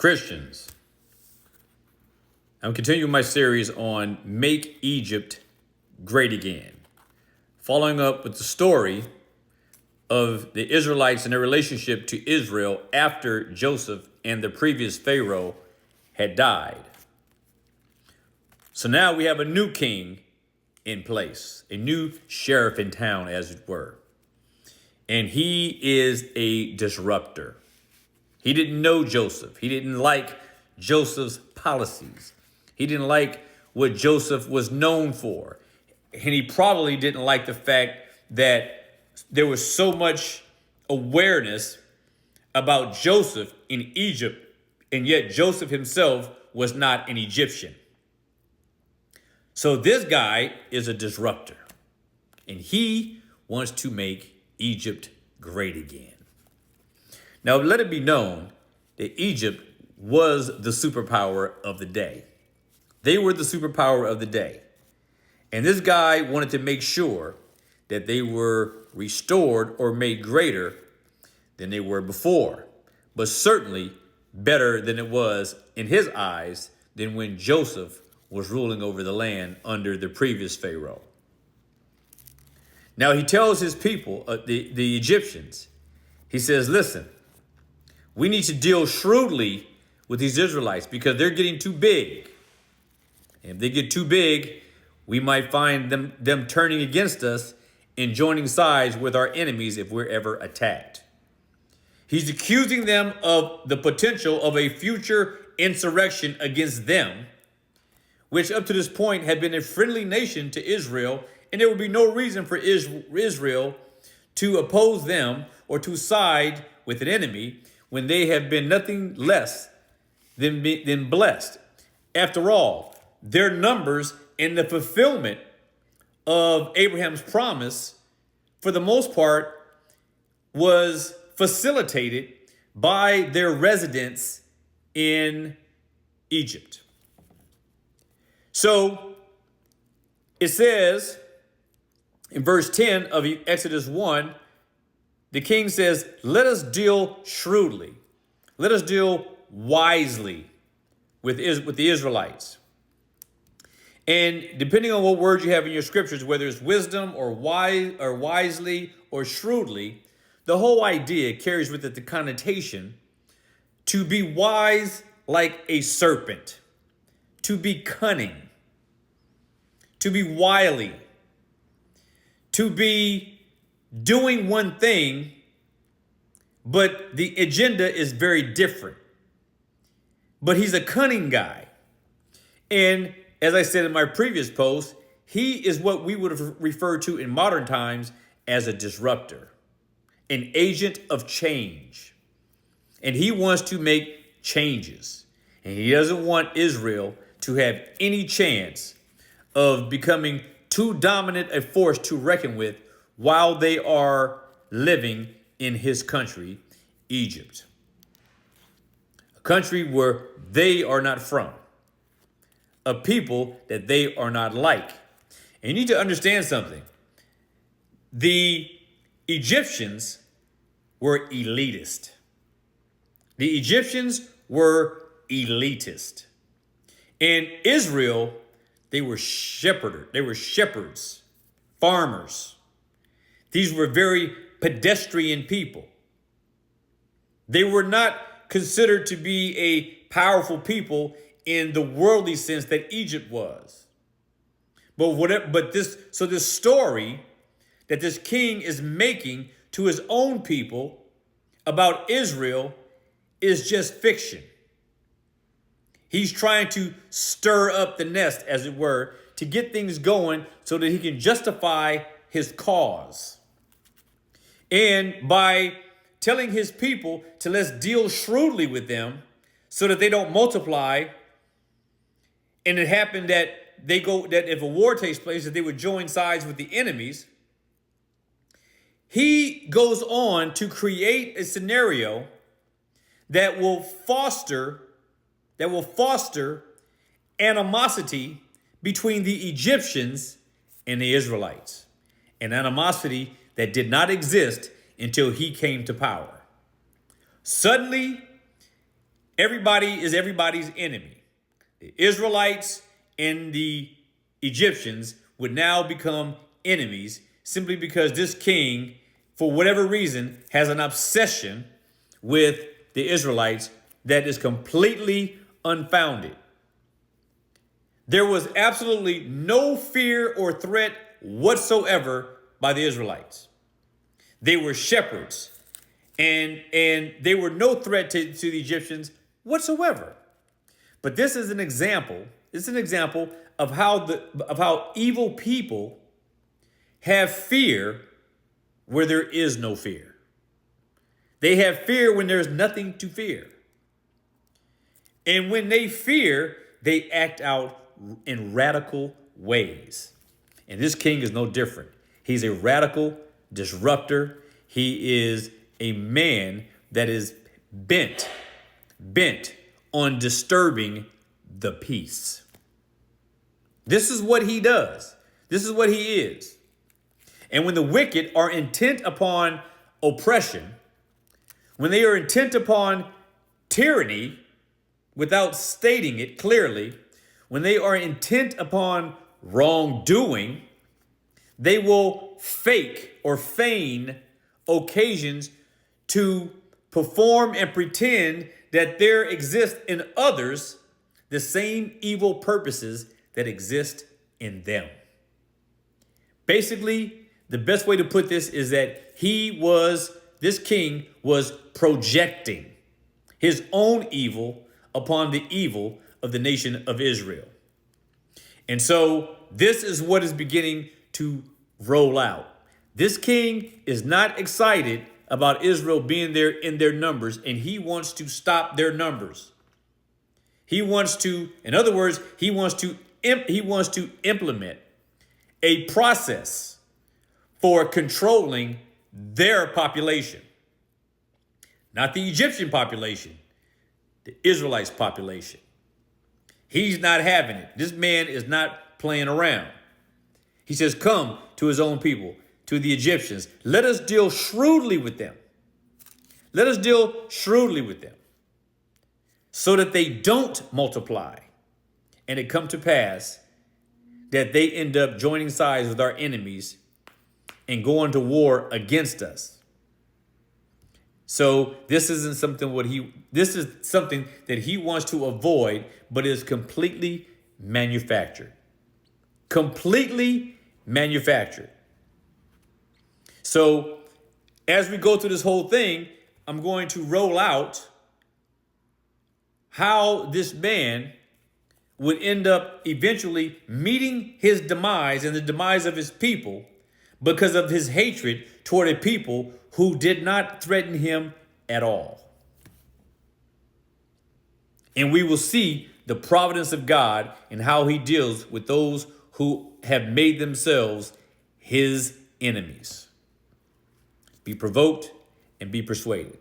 Christians. I'm continuing my series on Make Egypt Great Again, following up with the story of the Israelites and their relationship to Israel after Joseph and the previous Pharaoh had died. So now we have a new king in place, a new sheriff in town, as it were. And he is a disruptor. He didn't know Joseph. He didn't like Joseph's policies. He didn't like what Joseph was known for. And he probably didn't like the fact that there was so much awareness about Joseph in Egypt, and yet Joseph himself was not an Egyptian. So this guy is a disruptor, and he wants to make Egypt great again. Now, let it be known that Egypt was the superpower of the day. They were the superpower of the day. And this guy wanted to make sure that they were restored or made greater than they were before, but certainly better than it was in his eyes than when Joseph was ruling over the land under the previous Pharaoh. Now he tells his people, the Egyptians, he says, listen, we need to deal shrewdly with these Israelites because they're getting too big. And if they get too big, we might find them turning against us and joining sides with our enemies if we're ever attacked. He's accusing them of the potential of a future insurrection against them, which up to this point had been a friendly nation to Israel, and there would be no reason for Israel to oppose them or to side with an enemy when they have been nothing less than blessed. After all, their numbers and the fulfillment of Abraham's promise, for the most part, was facilitated by their residence in Egypt. So it says in verse 10 of Exodus 1, the king says, let us deal shrewdly. Let us deal wisely with the Israelites. And depending on what word you have in your scriptures, whether it's wisdom or wise or wisely or shrewdly, the whole idea carries with it the connotation to be wise like a serpent, to be cunning, to be wily, to be doing one thing, but the agenda is very different. But he's a cunning guy. And as I said in my previous post, he is what we would have referred to in modern times as a disruptor, an agent of change. And he wants to make changes. And he doesn't want Israel to have any chance of becoming too dominant a force to reckon with while they are living in his country, Egypt. A country where they are not from. A people that they are not like. And you need to understand something. The Egyptians were elitist. The Egyptians were elitist. In Israel, they were shepherds, farmers. These were very pedestrian people. They were not considered to be a powerful people in the worldly sense that Egypt was. This story that this king is making to his own people about Israel is just fiction. He's trying to stir up the nest, as it were, to get things going so that he can justify his cause. And by telling his people to let's deal shrewdly with them so that they don't multiply, and it happened that that if a war takes place, that they would join sides with the enemies, he goes on to create a scenario that will foster animosity between the Egyptians and the Israelites, an animosity that did not exist until he came to power. Suddenly, Everybody is everybody's enemy. The Israelites and the Egyptians would now become enemies simply because this king, for whatever reason, has an obsession with the Israelites that is completely unfounded. There was absolutely no fear or threat whatsoever by the Israelites. They were shepherds, and they were no threat to the Egyptians whatsoever. But this is an example. It's an example of how evil people have fear where there is no fear. They have fear when there's nothing to fear. And when they fear, they act out in radical ways. And this king is no different. He's a radical disruptor. He is a man that is bent on disturbing the peace. This is what he does. This is what he is. And when the wicked are intent upon oppression, when they are intent upon tyranny without stating it clearly, when they are intent upon wrongdoing, they will fake or feign occasions to perform and pretend that there exist in others the same evil purposes that exist in them. Basically, the best way to put this is that this king was projecting his own evil upon the evil of the nation of Israel. And so this is what is beginning to roll out. This king is not excited about Israel being there in their numbers, and he wants to stop their numbers. He wants to, in other words, he wants to implement a process for controlling their population. Not the Egyptian population, the Israelites population. He's not having it. This man is not playing around. He says, come to his own people, to the Egyptians. Let us deal shrewdly with them. Let us deal shrewdly with them so that they don't multiply. And it come to pass that they end up joining sides with our enemies and going to war against us. So this is something that he wants to avoid, but is completely manufactured. Completely manufactured. So as we go through this whole thing, I'm going to roll out how this man would end up eventually meeting his demise and the demise of his people because of his hatred toward a people who did not threaten him at all. And we will see the providence of God and how he deals with those who have made themselves his enemies. Be provoked and be persuaded.